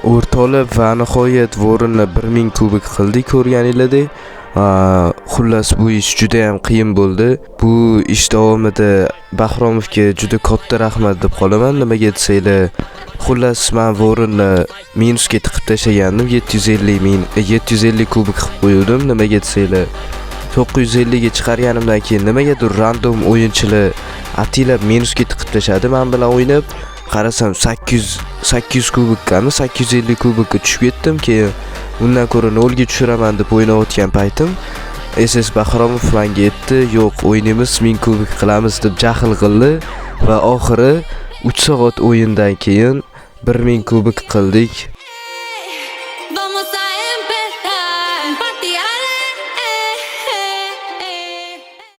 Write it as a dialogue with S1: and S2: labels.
S1: o'rtolib va nihoyat Vorinni 1000 kubik qildik ko'rganinglardek. Xullas bu ish juda ham qiyin bo'ldi. Bu ish davomida Bahromovga juda katta rahmat deb qolaman. Nimaga desanglar, xullas men Vorinni minusga tiqib tashlagandim. 750 kubik qilib qo'ydim. Nimaga desanglar, 950 ga chiqarganimdan keyin nimagadir random o'yinchilar atilab minusga tiqib tashladi. Men bilan o'ynab qarasam 800 kubikkami 850 kubikka tushib ketdim. Keyin undan ko'ra 0 ga tushiraman deb o'ynayotgan paytim SS Bahromov menga aytdi, "Yo'q, o'ynaymiz, 1000 kubik qilamiz" deb jahl qildi va oxiri 3 soat o'yindan keyin 1000 kubik qildik.